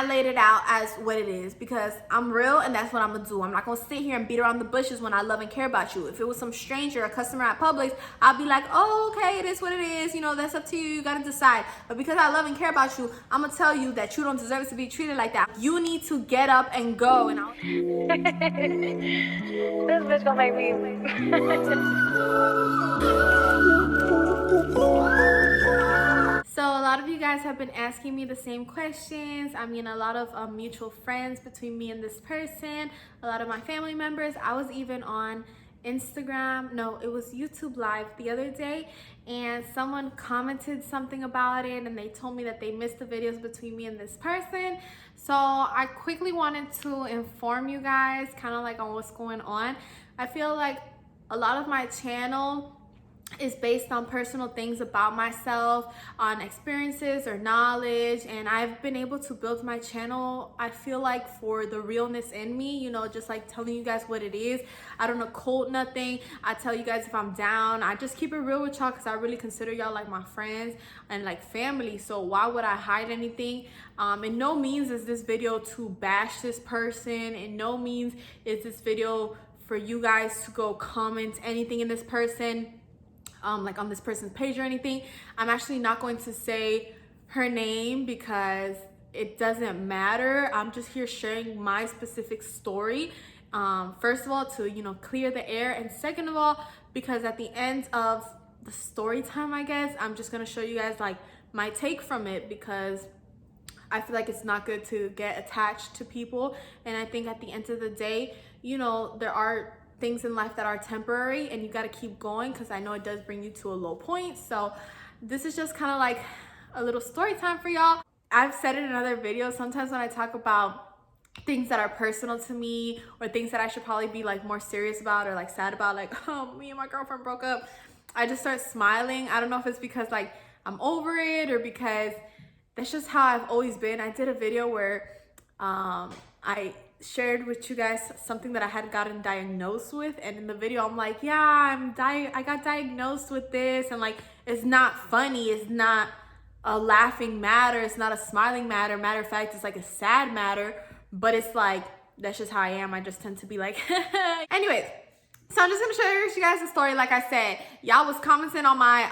I laid it out as what it is because I'm real and that's what I'm gonna do. I'm not gonna sit here and beat around the bushes when I love and care about you. If it was some stranger, a customer at Publix, I'll be like, oh, okay, it is what it is. You know, that's up to you. You gotta decide. But because I love and care about you, I'm gonna tell you that you don't deserve to be treated like that. You need to get up and go. And I'll This bitch gonna make me. So a lot of you guys have been asking me the same questions. I mean, a lot of mutual friends between me and this person, a lot of my family members. I was even on Instagram, no, it was YouTube Live the other day, and someone commented something about it and they told me that they missed the videos between me and this person. So I quickly wanted to inform you guys kind of like on what's going on. I feel like a lot of my channel is based on personal things about myself, on experiences or knowledge, and I've been able to build my channel, I feel like, for the realness in me, you know, just like telling you guys what it is. I don't occult nothing. I tell you guys if I'm down. I just keep it real with y'all because I really consider y'all like my friends and like family. So why would I hide anything? In no means is this video to bash this person. In no means is this video for you guys to go comment anything in this person, like on this person's page or anything. I'm actually not going to say her name because it doesn't matter. I'm just here sharing my specific story. First of all, to, you know, clear the air, and second of all, because at the end of the story time, I guess, I'm just gonna show you guys like my take from it, because I feel like it's not good to get attached to people. And I think at the end of the day, you know, there are things in life that are temporary and you got to keep going, because I know it does bring you to a low point. So this is just kind of like a little story time for y'all. I've said it in other videos, sometimes when I talk about things that are personal to me or things that I should probably be like more serious about or like sad about, like, oh, me and my girlfriend broke up, I just start smiling. I don't know if it's because like I'm over it or because that's just how I've always been. I did a video where I shared with you guys something that I had gotten diagnosed with, and in the video I'm like, yeah, I got diagnosed with this, and like, it's not funny, it's not a laughing matter, it's not a smiling matter. Matter of fact, it's like a sad matter, but it's like, that's just how I am. I just tend to be like anyways, so I'm just gonna show you guys the story. Like I said, y'all was commenting on my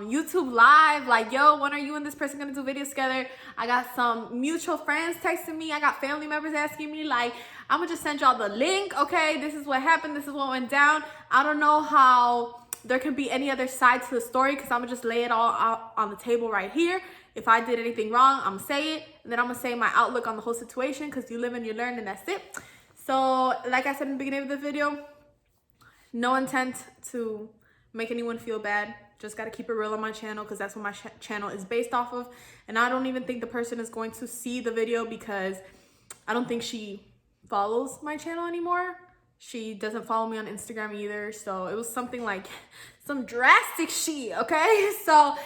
YouTube Live, like, yo, when are you and this person gonna do videos together? I got some mutual friends texting me. I got family members asking me, like, I'm gonna just send y'all the link, okay? This is what happened. This is what went down. I don't know how there can be any other side to the story, because I'm gonna just lay it all out on the table right here. If I did anything wrong, I'm gonna say it, and then I'm gonna say my outlook on the whole situation, because you live and you learn, and that's it. So like I said in the beginning of the video, no intent to make anyone feel bad. Just got to keep it real on my channel, because that's what my channel is based off of. And I don't even think the person is going to see the video, because I don't think she follows my channel anymore. She doesn't follow me on Instagram either. So it was something like some drastic shit, okay? So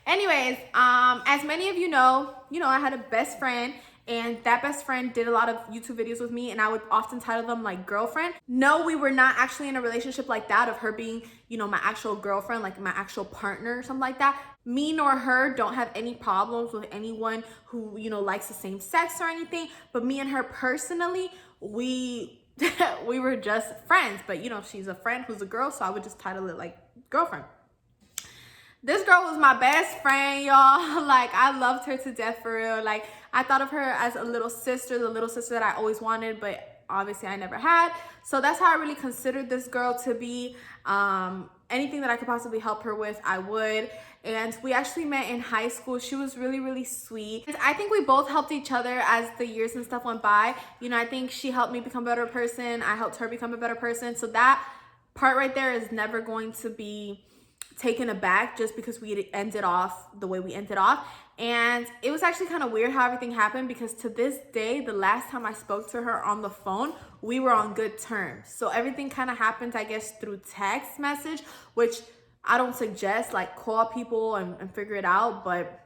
anyways, as many of you know, I had a best friend, and that best friend did a lot of YouTube videos with me, and I would often title them like girlfriend. No, we were not actually in a relationship like that, of her being, you know, my actual girlfriend, like my actual partner or something like that. Me nor her don't have any problems with anyone who, you know, likes the same sex or anything. But me and her personally, we were just friends. But, you know, she's a friend who's a girl, so I would just title it like girlfriend. This girl was my best friend, y'all. Like, I loved her to death, for real. Like, I thought of her as a little sister, the little sister that I always wanted, but obviously I never had. So that's how I really considered this girl to be. Anything that I could possibly help her with, I would. And we actually met in high school. She was really, really sweet. And I think we both helped each other as the years and stuff went by. You know, I think she helped me become a better person. I helped her become a better person. So that part right there is never going to be taken aback just because we ended off the way we ended off. And it was actually kind of weird how everything happened, because to this day, the last time I spoke to her on the phone, we were on good terms. So everything kind of happened, I guess, through text message, which I don't suggest. Like, call people and figure it out. But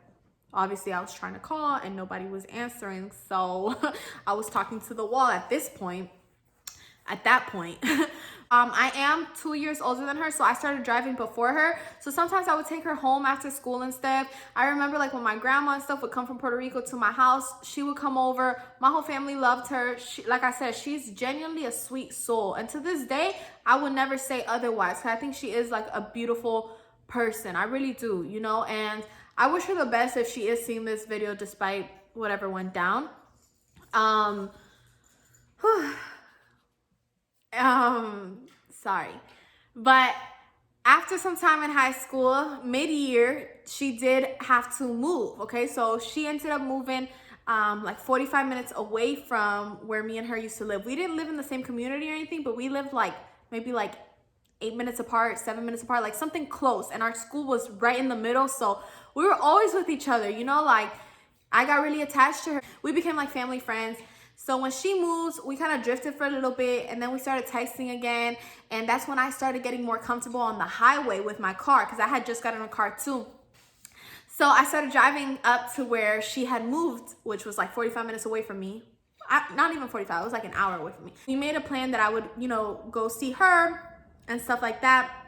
obviously I was trying to call and nobody was answering, so I was talking to the wall at this point. at that point. I am 2 years older than her, so I started driving before her. So sometimes I would take her home after school and stuff. I remember like when my grandma and stuff would come from Puerto Rico to my house, she would come over. My whole family loved her. Like I said, she's genuinely a sweet soul. And to this day, I would never say otherwise. I think she is like a beautiful person. I really do, you know, and I wish her the best if she is seeing this video despite whatever went down. Sorry. But after some time in high school, mid-year, she did have to move, okay? So she ended up moving like 45 minutes away from where me and her used to live. We didn't live in the same community or anything, but we lived like maybe like 8 minutes apart, 7 minutes apart, like something close. And our school was right in the middle, so we were always with each other, you know, like I got really attached to her. We became like family friends. So when she moves, we kind of drifted for a little bit, and then we started texting again. And that's when I started getting more comfortable on the highway with my car, because I had just gotten a car too. So I started driving up to where she had moved, which was like 45 minutes away from me. Not even 45, it was like an hour away from me. We made a plan that I would, you know, go see her and stuff like that.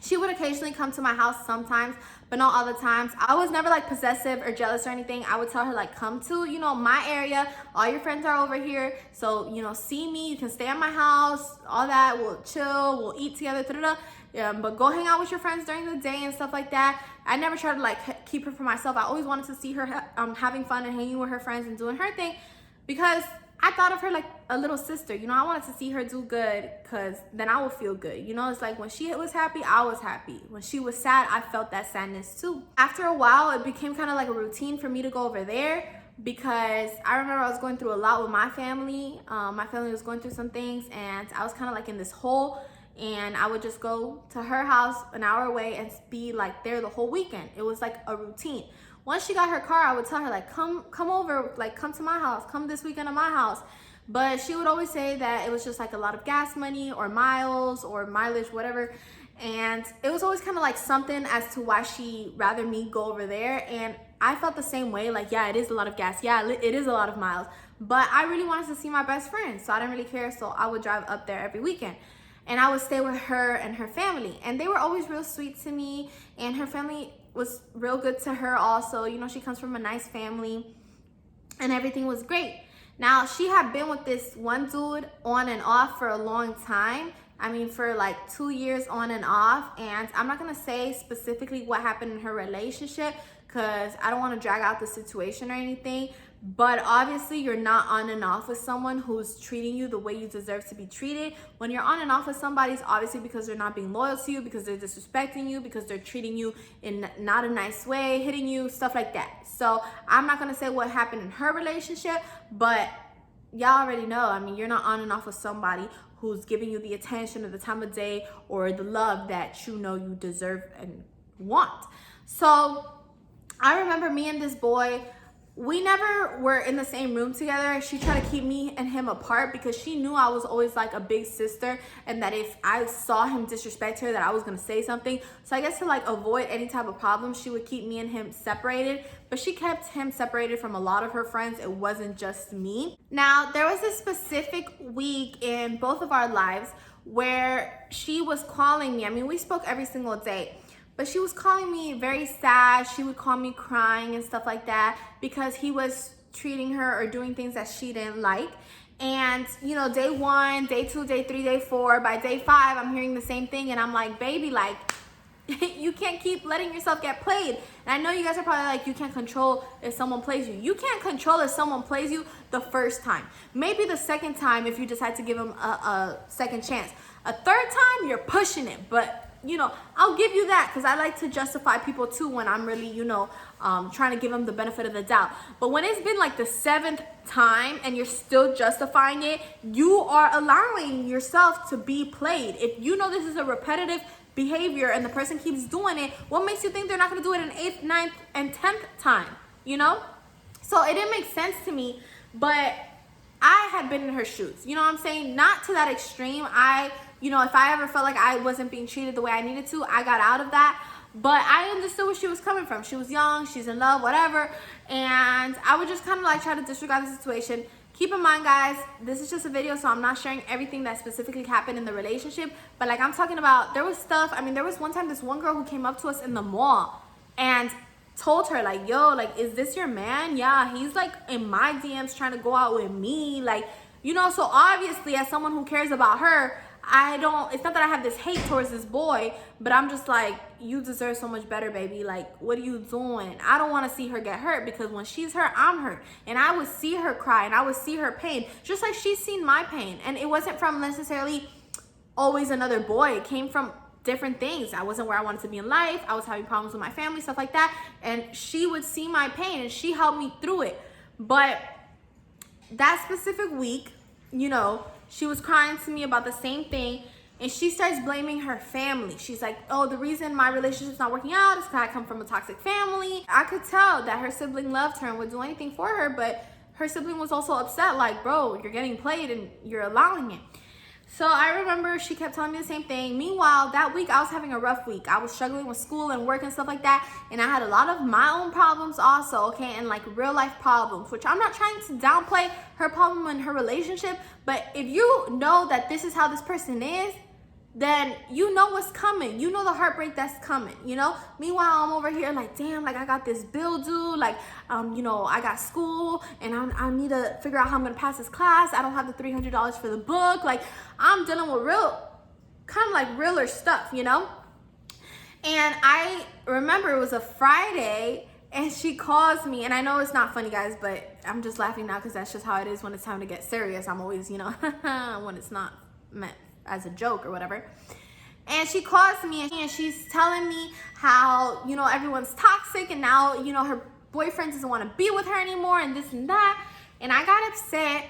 She would occasionally come to my house sometimes, but not all the times. I was never like possessive or jealous or anything. I would tell her like, come to, you know, my area. All your friends are over here. So, you know, see me, you can stay at my house, all that. We'll chill, we'll eat together, but go hang out with your friends during the day and stuff like that. I never tried to like keep her for myself. I always wanted to see her having fun and hanging with her friends and doing her thing, because I thought of her like a little sister, you know. I wanted to see her do good, because then I would feel good, you know. It's like when she was happy, I was happy. When she was sad, I felt that sadness too. After a while, it became kind of like a routine for me to go over there, because I remember I was going through a lot with my family. My family was going through some things, and I was kind of like in this hole, and I would just go to her house an hour away and be like there the whole weekend. It was like a routine. Once she got her car, I would tell her like, come over, like come to my house, come this weekend to my house. But she would always say that it was just like a lot of gas money or miles or mileage, whatever. And it was always kind of like something as to why she rather me go over there. And I felt the same way, like, yeah, it is a lot of gas. Yeah, it is a lot of miles. But I really wanted to see my best friend, so I didn't really care. So I would drive up there every weekend. And I would stay with her and her family. And they were always real sweet to me. And her family was real good to her also. You know, she comes from a nice family. And everything was great. Now, she had been with this one dude on and off for a long time. I mean, for like 2 years on and off. And I'm not going to say specifically what happened in her relationship, because I don't want to drag out the situation or anything. But obviously, you're not on and off with someone who's treating you the way you deserve to be treated. When you're on and off with somebody, it's obviously because they're not being loyal to you, because they're disrespecting you, because they're treating you in not a nice way, hitting you, stuff like that. So I'm not going to say what happened in her relationship, but y'all already know. I mean, you're not on and off with somebody who's giving you the attention or the time of day or the love that you know you deserve and want. So I remember me and this boy, we never were in the same room together. She tried to keep me and him apart because she knew I was always like a big sister, and that if I saw him disrespect her, that I was gonna say something. So I guess to like avoid any type of problem, she would keep me and him separated, but she kept him separated from a lot of her friends. It wasn't just me. Now, there was a specific week in both of our lives where she was calling me. I mean, we spoke every single day. But she was calling me very sad. She would call me crying and stuff like that because he was treating her or doing things that she didn't like. And, you know, day 1, day 2, day 3, day 4, by day 5, I'm hearing the same thing. And I'm like, baby, like, you can't keep letting yourself get played. And I know you guys are probably like, you can't control if someone plays you. You can't control if someone plays you the first time. Maybe the second time if you decide to give them a second chance. A third time, you're pushing it. But you know, I'll give you that, because I like to justify people too when I'm really, you know, trying to give them the benefit of the doubt. But when it's been like the 7th time and you're still justifying it, you are allowing yourself to be played. If you know this is a repetitive behavior and the person keeps doing it, what makes you think they're not going to do it an 8th, 9th, and 10th time, you know? So it didn't make sense to me, but I had been in her shoes. You know what I'm saying? Not to that extreme. You know, if I ever felt like I wasn't being treated the way I needed to, I got out of that. But I understood where she was coming from. She was young, she's in love, whatever. And I would just kind of like try to disregard the situation, Keep in mind, guys, this is just a video, so I'm not sharing everything that specifically happened in the relationship. But like I'm talking about, there was stuff. I mean, there was one time this one girl who came up to us in the mall and told her like, yo, like, is this your man? Yeah, he's like in my DMs trying to go out with me. Like, you know, so obviously as someone who cares about her, it's not that I have this hate towards this boy, but I'm just like, you deserve so much better, baby. Like, what are you doing? I don't want to see her get hurt, because when she's hurt, I'm hurt. And I would see her cry and I would see her pain, just like she's seen my pain. And it wasn't from necessarily always another boy. It came from different things. I wasn't where I wanted to be in life. I was having problems with my family, stuff like that. And she would see my pain and she helped me through it. But that specific week, you know, she was crying to me about the same thing, and she starts blaming her family. She's like, oh, the reason my relationship's not working out is because I come from a toxic family. I could tell that her sibling loved her and would do anything for her, but her sibling was also upset, like, bro, you're getting played and you're allowing it. So I remember she kept telling me the same thing. Meanwhile, that week I was having a rough week. I was struggling with school and work and stuff like that. And I had a lot of my own problems also, okay? And like real life problems, which I'm not trying to downplay her problem in her relationship. But if you know that this is how this person is, then you know what's coming. You know the heartbreak that's coming, you know? Meanwhile, I'm over here like, damn, like I got this bill due. Like, you know, I got school and I need to figure out how I'm gonna pass this class. I don't have the $300 for the book. Like, I'm dealing with kind of like realer stuff, you know? And I remember it was a Friday and she calls me, and I know it's not funny, guys, but I'm just laughing now because that's just how it is when it's time to get serious. I'm always, you know, when it's not meant as a joke or whatever. And she calls me and she's telling me how, you know, everyone's toxic and now, you know, her boyfriend doesn't want to be with her anymore and this and that. And I got upset,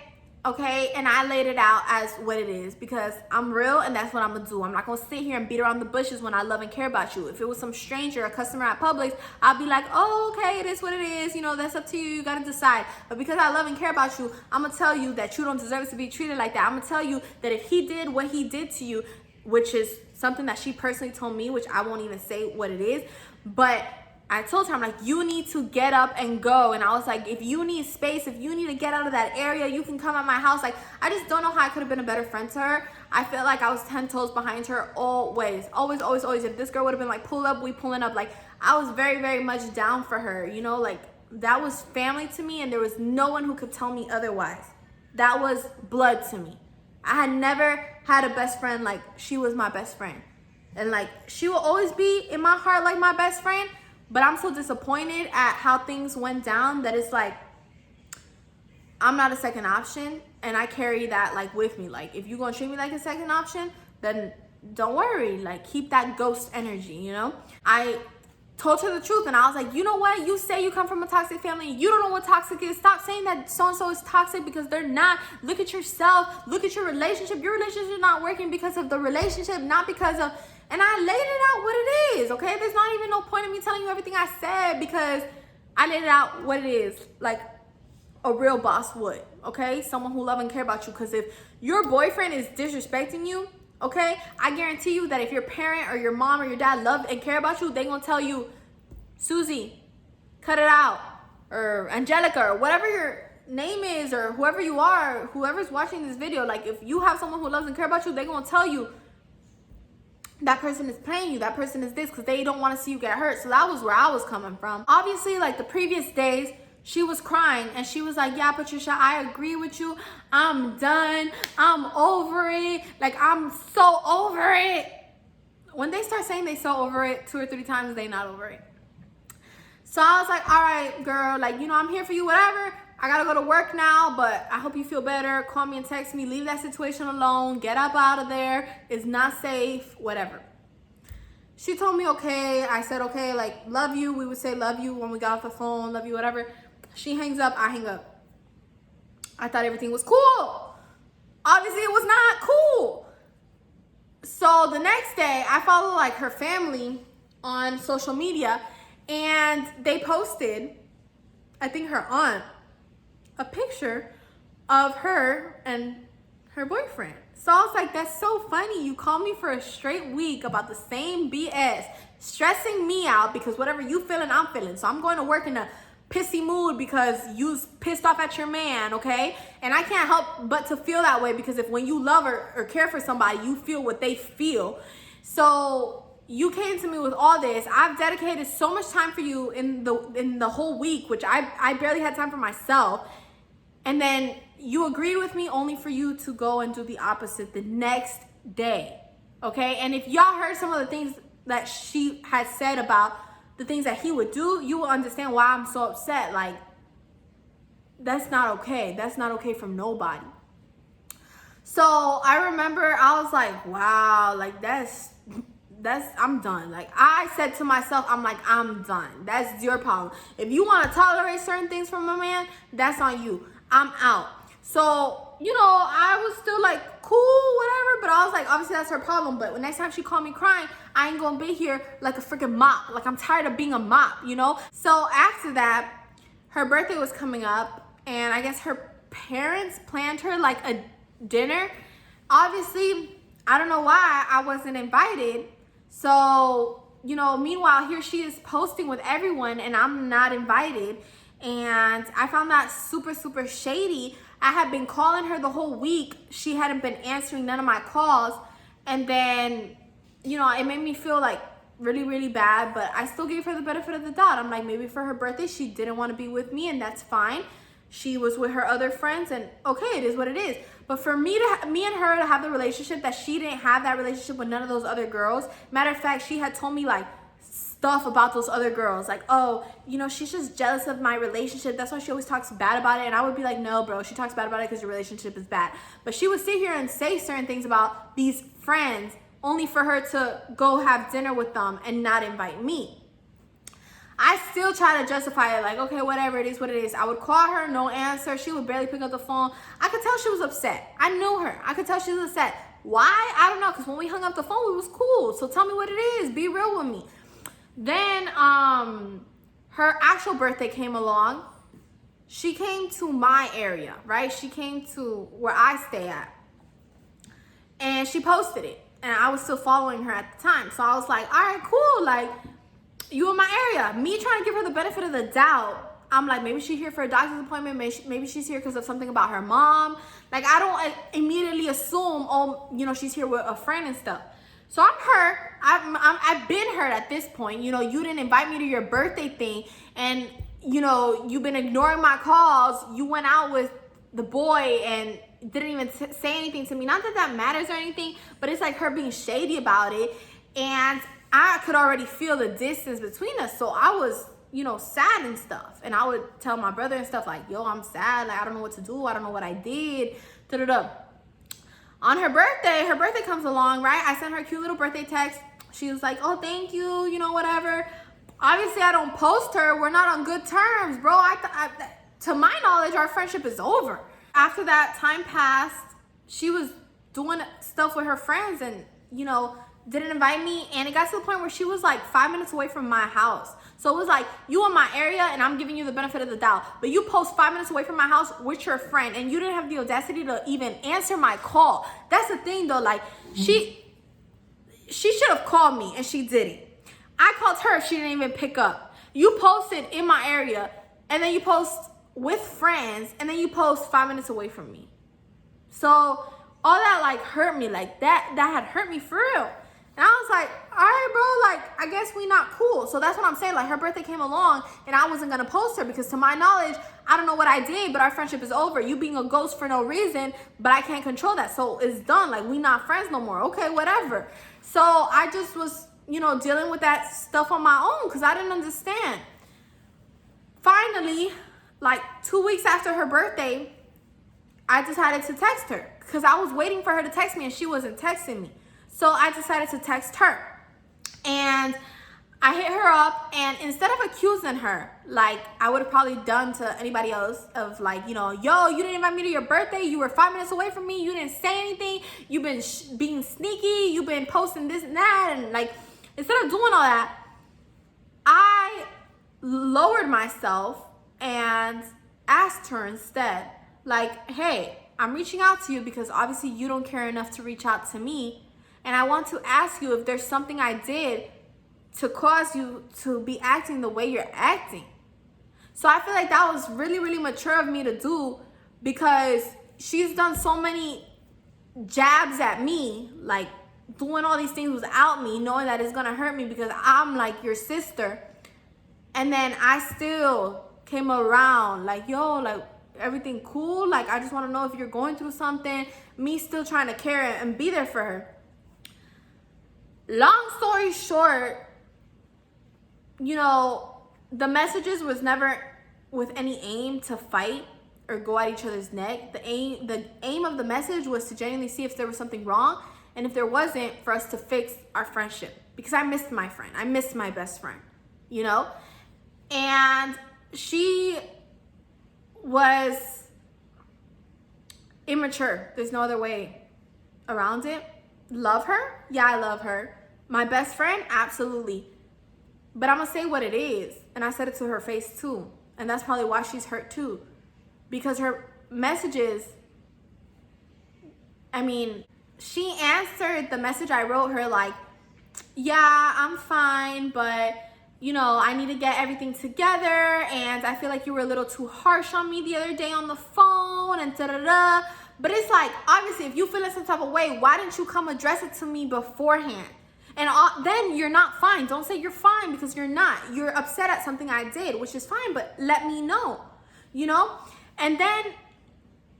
okay? And I laid it out as what it is, because I'm real and that's what I'm gonna do. I'm not gonna sit here and beat around the bushes when I love and care about you. If it was some stranger, a customer at Publix, I'll be like, oh, okay, it is what it is. You know, that's up to you. You gotta decide. But because I love and care about you, I'm gonna tell you that you don't deserve to be treated like that. I'm gonna tell you that if he did what he did to you, which is something that she personally told me, which I won't even say what it is, but I told her, I'm like, you need to get up and go. And I was like, if you need space, if you need to get out of that area, you can come at my house. Like, I just don't know how I could have been a better friend to her. I feel like I was 10 toes behind her always. If this girl would have been like, pull up, we pulling up. Like, I was very, very much down for her. You know, like, that was family to me, and there was no one who could tell me otherwise. That was blood to me. I had never had a best friend like she was my best friend. And like, she will always be in my heart like my best friend. But I'm so disappointed at how things went down that it's like, I'm not a second option. And I carry that like with me. Like, if you're going to treat me like a second option, then don't worry. Like, keep that ghost energy, you know? I told her the truth and I was like, you know what? You say you come from a toxic family. You don't know what toxic is. Stop saying that so-and-so is toxic, because they're not. Look at yourself. Look at your relationship. Your relationship is not working because of the relationship, not because of... And I laid it out what it is, okay? There's not even no point in me telling you everything I said, because I laid it out what it is, like a real boss would, okay? Someone who love and care about you. Because if your boyfriend is disrespecting you, okay, I guarantee you that if your parent or your mom or your dad love and care about you, they gonna tell you, Susie, cut it out. Or Angelica, or whatever your name is, or whoever you are, whoever's watching this video. Like, if you have someone who loves and care about you, they gonna tell you, that person is playing you, that person is this, because they don't want to see you get hurt. So that was where I was coming from. Obviously, like the previous days, she was crying and she was like, yeah, Patricia, I agree with you. I'm done. I'm over it. Like, I'm so over it. When they start saying they so over it 2 or 3 times, they not over it. So I was like, all right, girl, like, you know, I'm here for you, whatever. I gotta go to work now, but I hope you feel better. Call me and text me. Leave that situation alone. Get up out of there. It's not safe, whatever. She told me, okay. I said, okay, like, love you. We would say love you when we got off the phone, love you, whatever. She hangs up, I hang up. I thought everything was cool. Obviously, it was not cool. So the next day, I follow, like, her family on social media, and they posted, I think her aunt, a picture of her and her boyfriend. So I was like, that's so funny. You called me for a straight week about the same BS, stressing me out because whatever you feeling, I'm feeling. So I'm going to work in a pissy mood because you's pissed off at your man, okay? And I can't help but to feel that way, because if when you love or care for somebody, you feel what they feel. So you came to me with all this. I've dedicated so much time for you in the whole week, which I barely had time for myself. And then you agreed with me only for you to go and do the opposite the next day, okay? And if y'all heard some of the things that she had said about the things that he would do, you will understand why I'm so upset. Like, that's not okay. That's not okay from nobody. So I remember I was like, wow, like that's, I'm done. Like, I said to myself, I'm like, I'm done. That's your problem. If you want to tolerate certain things from a man, that's on you. I'm out. So, you know, I was still like, cool, whatever. But I was like, obviously that's her problem. But next time she called me crying, I ain't gonna be here like a freaking mop. Like, I'm tired of being a mop, you know? So after that, her birthday was coming up, and I guess her parents planned her like a dinner. Obviously, I don't know why I wasn't invited. So, you know, meanwhile, here she is posting with everyone and I'm not invited. And I found that super, super shady. I had been calling her the whole week. She hadn't been answering none of my calls. And then, you know, it made me feel like really, really bad, but I still gave her the benefit of the doubt. I'm like, maybe for her birthday, she didn't want to be with me, and that's fine. She was with her other friends, and okay, it is what it is. But for me and her to have the relationship that she didn't have that relationship with none of those other girls. Matter of fact, she had told me like stuff about those other girls, like, oh, you know, she's just jealous of my relationship, that's why she always talks bad about it. And I would be like, no, bro, she talks bad about it because your relationship is bad. But she would sit here and say certain things about these friends only for her to go have dinner with them and not invite me. I still try to justify it, like, okay, whatever, it is what it is. I would call her, no answer. She would barely pick up the phone. I could tell she was upset. I knew her. I could tell she was upset. Why? I don't know, because when we hung up the phone, we was cool. So tell me what it is. Be real with me. Then her actual birthday came along. She came to my area, right? She came to where I stay at. And she posted it. And I was still following her at the time. So I was like, all right, cool. Like, you in my area. Me trying to give her the benefit of the doubt. I'm like, maybe she's here for a doctor's appointment. Maybe she's here because of something about her mom. Like, I don't immediately assume, oh, you know, she's here with a friend and stuff. So I'm hurt. I've been hurt at this point. You know, you didn't invite me to your birthday thing. And, you know, you've been ignoring my calls. You went out with the boy and didn't even say anything to me. Not that that matters or anything, but it's like her being shady about it. And I could already feel the distance between us. So I was, you know, sad and stuff. And I would tell my brother and stuff like, yo, I'm sad. Like, I don't know what to do. I don't know what I did. Da-da-da. On her birthday comes along, right? I sent her a cute little birthday text. She was like, oh, thank you, you know, whatever. Obviously, I don't post her. We're not on good terms, bro. To my knowledge, our friendship is over. After that, time passed. She was doing stuff with her friends and, you know, didn't invite me. And it got to the point where she was like 5 minutes away from my house. So it was like, you in my area and I'm giving you the benefit of the doubt. But you post 5 minutes away from my house with your friend and you didn't have the audacity to even answer my call. That's the thing though, like she should have called me and she didn't. I called her, she didn't even pick up. You posted in my area and then you post with friends and then you post 5 minutes away from me. So all that like hurt me, like that had hurt me for real. And I was like, all right, bro, like, I guess we not cool. So that's what I'm saying. Like, her birthday came along and I wasn't going to post her because to my knowledge, I don't know what I did, but our friendship is over. You being a ghost for no reason, but I can't control that. So it's done. Like, we not friends no more. Okay, whatever. So I just was, you know, dealing with that stuff on my own because I didn't understand. Finally, like 2 weeks after her birthday, I decided to text her because I was waiting for her to text me and she wasn't texting me. So I decided to text her and I hit her up, and instead of accusing her, like I would have probably done to anybody else of like, you know, yo, you didn't invite me to your birthday. You were 5 minutes away from me. You didn't say anything. You've been being sneaky. You've been posting this and that. And like, instead of doing all that, I lowered myself and asked her instead, like, hey, I'm reaching out to you because obviously you don't care enough to reach out to me. And I want to ask you if there's something I did to cause you to be acting the way you're acting. So I feel like that was really, really mature of me to do, because she's done so many jabs at me, like doing all these things without me, knowing that it's gonna hurt me because I'm like your sister. And then I still came around like, yo, like, everything cool? Like, I just want to know if you're going through something. Me still trying to care and be there for her. Long story short, you know, the messages was never with any aim to fight or go at each other's neck. The aim of the message was to genuinely see if there was something wrong, and if there wasn't, for us to fix our friendship, because I missed my friend. I missed my best friend, you know? And she was immature. There's no other way around it. Love her? Yeah, I love her. My best friend? Absolutely. But I'm gonna say what it is. And I said it to her face too. And that's probably why she's hurt too. Because her messages, I mean, she answered the message I wrote her like, yeah, I'm fine, but you know, I need to get everything together, and I feel like you were a little too harsh on me the other day on the phone, and da-da-da. But it's like, obviously, if you feel in some type of way, why didn't you come address it to me beforehand? And then you're not fine. Don't say you're fine, because you're not. You're upset at something I did, which is fine, but let me know, you know? And then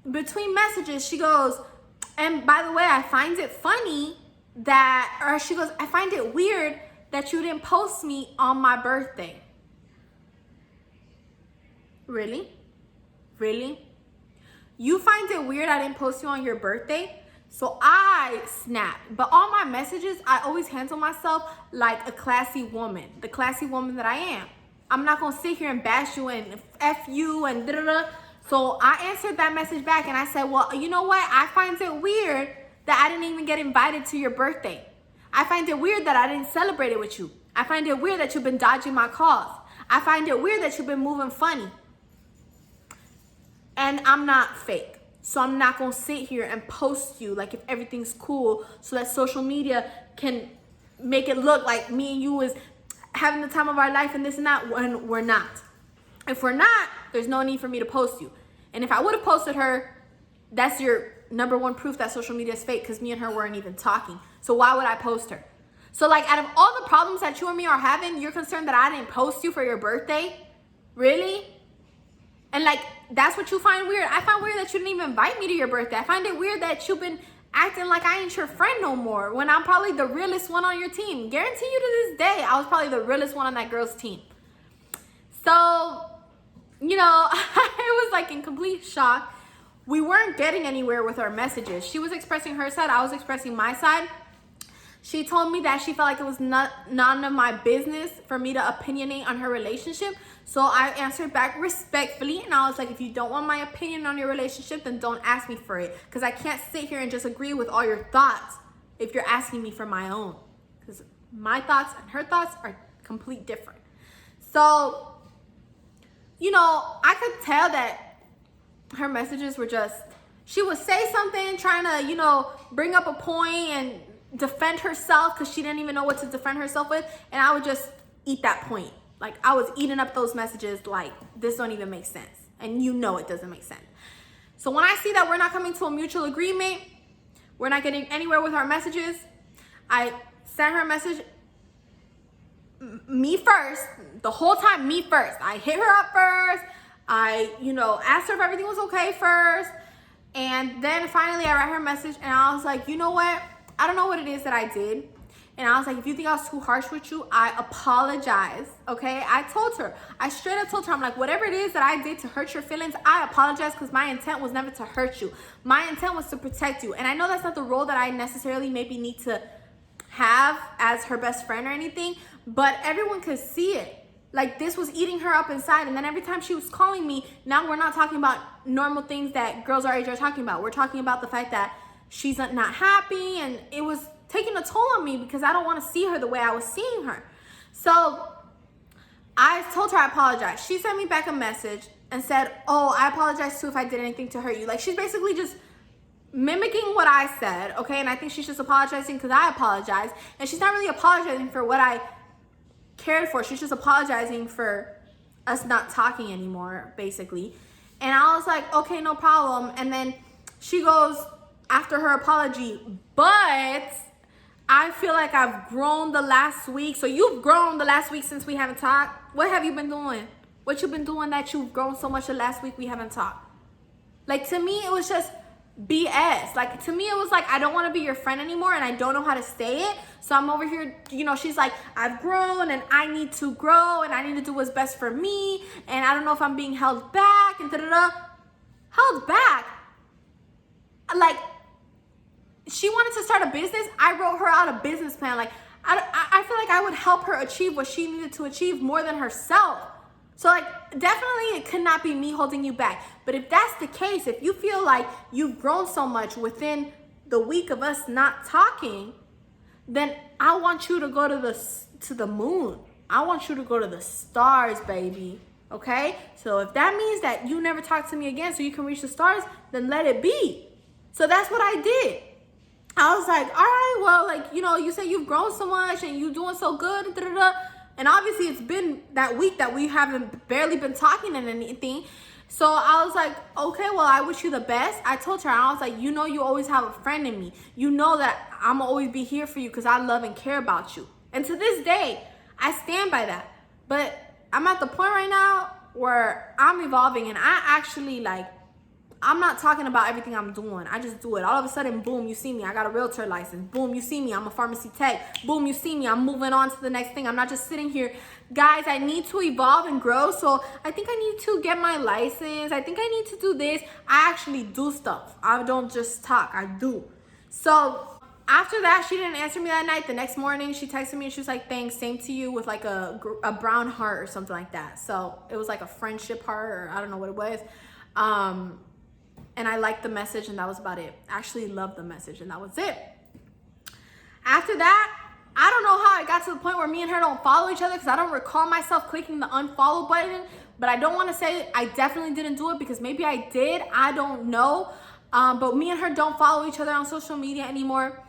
between messages, she goes, and by the way, I find it funny that, or she goes, I find it weird that you didn't post me on my birthday. Really? Really? You find it weird I didn't post you on your birthday? So I snapped. But all my messages, I always handle myself like a classy woman. The classy woman that I am. I'm not going to sit here and bash you and F you and da-da-da. So I answered that message back and I said, well, you know what? I find it weird that I didn't even get invited to your birthday. I find it weird that I didn't celebrate it with you. I find it weird that you've been dodging my calls. I find it weird that you've been moving funny. And I'm not fake. So I'm not going to sit here and post you like if everything's cool so that social media can make it look like me and you is having the time of our life and this and that, when we're not. If we're not, there's no need for me to post you. And if I would have posted her, that's your number one proof that social media is fake, because me and her weren't even talking. So why would I post her? So like, out of all the problems that you and me are having, you're concerned that I didn't post you for your birthday? Really? And like, that's what you find weird? I find weird that you didn't even invite me to your birthday. I find it weird that you've been acting like I ain't your friend no more, when I'm probably the realest one on your team. Guarantee you to this day, I was probably the realest one on that girl's team. So, you know, I was like in complete shock. We weren't getting anywhere with our messages. She was expressing her side, I was expressing my side. She told me that she felt like it was none of my business for me to opinionate on her relationship. So I answered back respectfully, and I was like, if you don't want my opinion on your relationship, then don't ask me for it. Because I can't sit here and just agree with all your thoughts if you're asking me for my own. Because my thoughts and her thoughts are complete different. So, you know, I could tell that her messages were just, she would say something trying to, you know, bring up a point and defend herself because she didn't even know what to defend herself with. And I would just eat that point. Like, I was eating up those messages like, this don't even make sense. And you know it doesn't make sense. So when I see that we're not coming to a mutual agreement, we're not getting anywhere with our messages, I sent her a message, me first, the whole time, me first. I hit her up first. I, you know, asked her if everything was okay first. And then finally I write her a message and I was like, you know what? I don't know what it is that I did. And I was like, if you think I was too harsh with you, I apologize, okay? I told her, I straight up told her, I'm like, whatever it is that I did to hurt your feelings, I apologize, because my intent was never to hurt you. My intent was to protect you. And I know that's not the role that I necessarily maybe need to have as her best friend or anything, but everyone could see it. Like, this was eating her up inside. And then every time she was calling me, now we're not talking about normal things that girls our age are talking about. We're talking about the fact that she's not happy, and it was taking a toll on me because I don't want to see her the way I was seeing her. So I told her I apologize. She sent me back a message and said, oh, I apologize too if I did anything to hurt you. Like, she's basically just mimicking what I said, okay? And I think she's just apologizing because I apologized. And she's not really apologizing for what I cared for. She's just apologizing for us not talking anymore, basically. And I was like, okay, no problem. And then she goes, after her apology, but I feel like I've grown the last week. So you've grown the last week since we haven't talked. What have you been doing? What you been doing that you've grown so much the last week we haven't talked? Like, to me, it was just BS. Like, to me, it was like, I don't want to be your friend anymore, and I don't know how to say it. So I'm over here, you know, she's like, I've grown, and I need to grow, and I need to do what's best for me, and I don't know if I'm being held back, and da-da-da. Held back? Like, she wanted to start a business. I wrote her out a business plan. Like, I feel like I would help her achieve what she needed to achieve more than herself. So, like, definitely it could not be me holding you back. But if that's the case, if you feel like you've grown so much within the week of us not talking, then I want you to go to the moon. I want you to go to the stars, baby. Okay? So if that means that you never talk to me again so you can reach the stars, then let it be. So that's what I did. I was like, all right, well, like, you know, you say you've grown so much and you're doing so good, da-da-da. And obviously it's been that week that we haven't barely been talking and anything. So I was like, okay, well, I wish you the best. I told her, I was like, you know, you always have a friend in me. You know that I'm always be here for you because I love and care about you. And to this day, I stand by that. But I'm at the point right now where I'm evolving, and I actually, like, I'm not talking about everything I'm doing. I just do it. All of a sudden, boom, you see me. I got a realtor license. Boom, you see me. I'm a pharmacy tech. Boom, you see me. I'm moving on to the next thing. I'm not just sitting here. Guys, I need to evolve and grow. So I think I need to get my license. I think I need to do this. I actually do stuff. I don't just talk. I do. So after that, she didn't answer me that night. The next morning, she texted me and she was like, thanks, same to you, with like a brown heart or something like that. So it was like a friendship heart, or I don't know what it was. And I liked the message, and that was about it. I actually loved the message, and that was it. After that, I don't know how it got to the point where me and her don't follow each other, because I don't recall myself clicking the unfollow button. But I don't want to say I definitely didn't do it, because maybe I did. I don't know. But me and her don't follow each other on social media anymore.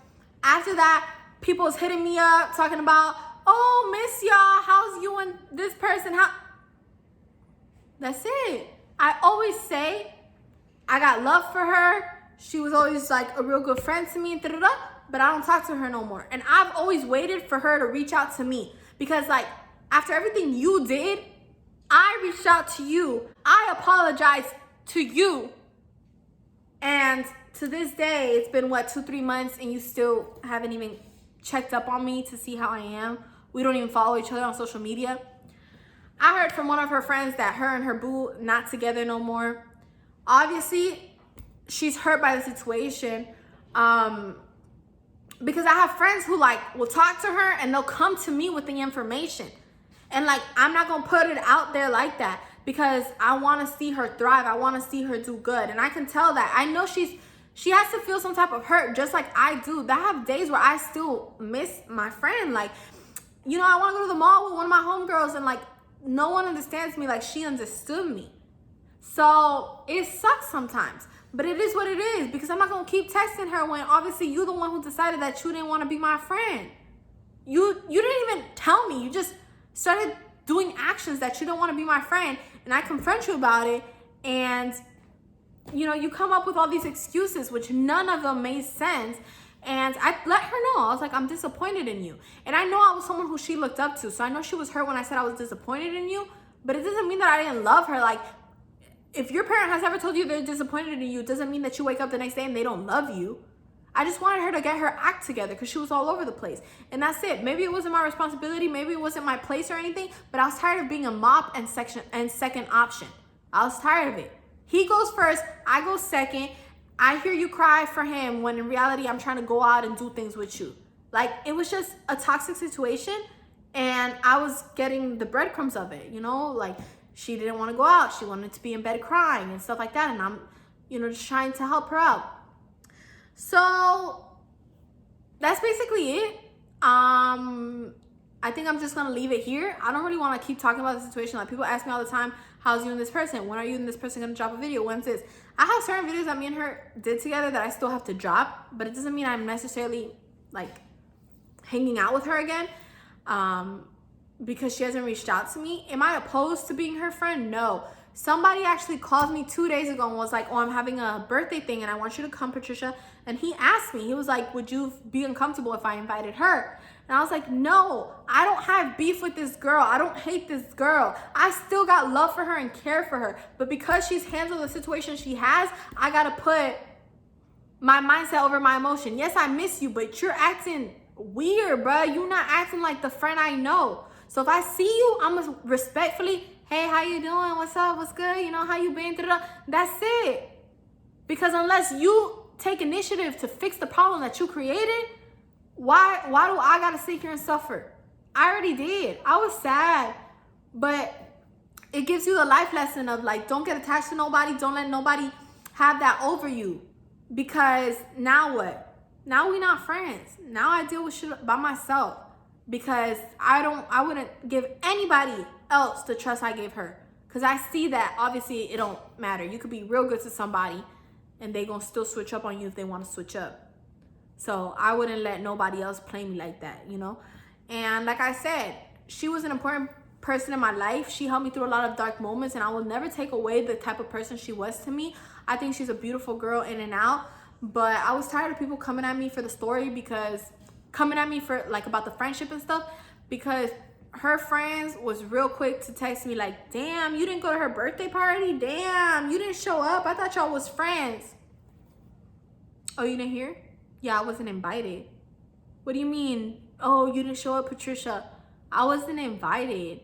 After that, people was hitting me up talking about, oh, miss y'all. How's you and this person? How? That's it. I always say, I got love for her. She was always like a real good friend to me, da-da-da, but I don't talk to her no more. And I've always waited for her to reach out to me, because, like, after everything you did, I reached out to you. I apologized to you. And to this day, it's been, what, 2-3 months, and you still haven't even checked up on me to see how I am. We don't even follow each other on social media. I heard from one of her friends that her and her boo not together no more. Obviously, she's hurt by the situation, because I have friends who, like, will talk to her and they'll come to me with the information. And, like, I'm not going to put it out there like that, because I want to see her thrive. I want to see her do good. And I can tell that. I know she has to feel some type of hurt, just like I do. I have days where I still miss my friend. Like, you know, I want to go to the mall with one of my homegirls, and, like, no one understands me like she understood me. So it sucks sometimes, but it is what it is, because I'm not going to keep texting her when obviously you're the one who decided that you didn't want to be my friend. You didn't even tell me. You just started doing actions that you don't want to be my friend, and I confront you about it, and, you know, you come up with all these excuses, which none of them made sense. And I let her know. I was like, I'm disappointed in you. And I know I was someone who she looked up to, so I know she was hurt when I said I was disappointed in you, but it doesn't mean that I didn't love her. Like, if your parent has ever told you they're disappointed in you, it doesn't mean that you wake up the next day and they don't love you. I just wanted her to get her act together, because she was all over the place. And that's it. Maybe it wasn't my responsibility. Maybe it wasn't my place or anything, but I was tired of being a mop and second option. I was tired of it. He goes first, I go second. I hear you cry for him, when in reality, I'm trying to go out and do things with you. Like, it was just a toxic situation, and I was getting the breadcrumbs of it, you know? Like, she didn't want to go out. She wanted to be in bed crying and stuff like that. And I'm, you know, just trying to help her out. So that's basically it. I think I'm just going to leave it here. I don't really want to keep talking about the situation. Like, people ask me all the time, how's you and this person? When are you and this person going to drop a video? When's this? I have certain videos that me and her did together that I still have to drop, but it doesn't mean I'm necessarily, like, hanging out with her again. because she hasn't reached out to me. Am I opposed to being her friend? No. Somebody actually called me 2 days ago and was like, oh, I'm having a birthday thing and I want you to come, Patricia. And he asked me, he was like, would you be uncomfortable if I invited her? And I was like, no, I don't have beef with this girl. I don't hate this girl. I still got love for her and care for her. But because she's handled the situation she has, I got to put my mindset over my emotion. Yes, I miss you, but you're acting weird, bro. You're not acting like the friend I know. So if I see you, I'm gonna respectfully, hey, how you doing? What's up? What's good? You know, how you been? That's it. Because unless you take initiative to fix the problem that you created, why do I gotta sit here and suffer? I already did. I was sad, but it gives you the life lesson of like, don't get attached to nobody. Don't let nobody have that over you. Because now what? Now we not friends. Now I deal with shit by myself. Because I wouldn't give anybody else the trust I gave her. Because I see that obviously it don't matter. You could be real good to somebody and they gonna still switch up on you if they want to switch up. So I wouldn't let nobody else play me like that, you know? And like I said, she was an important person in my life. She helped me through a lot of dark moments, and I will never take away the type of person she was to me. I think she's a beautiful girl in and out, but I was tired of people coming at me for the story, because coming at me for like about the friendship and stuff, because her friends was real quick to text me like, damn, you didn't go to her birthday party? Damn, you didn't show up? I thought y'all was friends. Oh, you didn't hear? Yeah, I wasn't invited. What do you mean? Oh, you didn't show up, Patricia? I wasn't invited.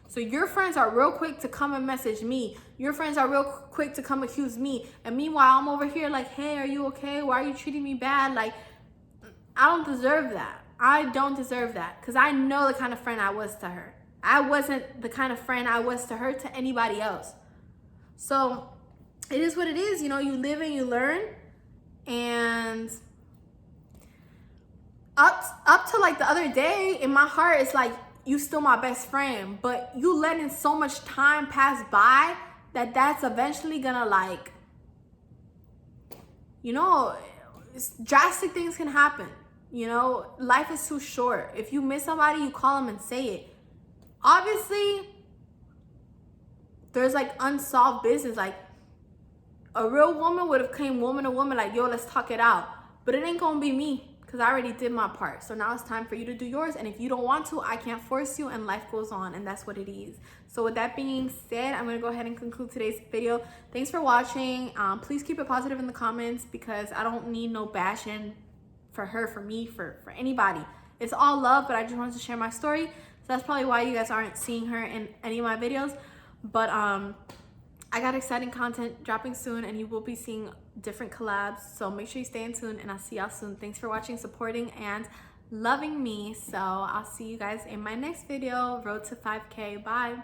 So your friends are real quick to come and message me. Your friends are real quick to come accuse me. And meanwhile, I'm over here like, hey, are you okay? Why are you treating me bad? Like, I don't deserve that. I don't deserve that, because I know the kind of friend I was to her. I wasn't the kind of friend I was to her to anybody else. So it is what it is. You know, you live and you learn. And up to like the other day, in my heart, it's like, you still my best friend. But you letting so much time pass by that's eventually gonna, like, you know, drastic things can happen. You know, life is too short. If you miss somebody, you call them and say it. Obviously, there's like unsolved business. Like, a real woman would have came woman to woman like, yo, let's talk it out. But it ain't gonna be me, because I already did my part. So now it's time for you to do yours. And if you don't want to, I can't force you, and life goes on, and that's what it is. So with that being said, I'm gonna go ahead and conclude today's video. Thanks for watching. Please keep it positive in the comments, because I don't need no bashing for her, for me, for anybody. It's all love, but I just wanted to share my story. So that's probably why you guys aren't seeing her in any of my videos. But I got exciting content dropping soon, and you will be seeing different collabs. So make sure you stay in tune, and I'll see y'all soon. Thanks for watching, supporting, and loving me. So I'll see you guys in my next video. Road to 5K. Bye.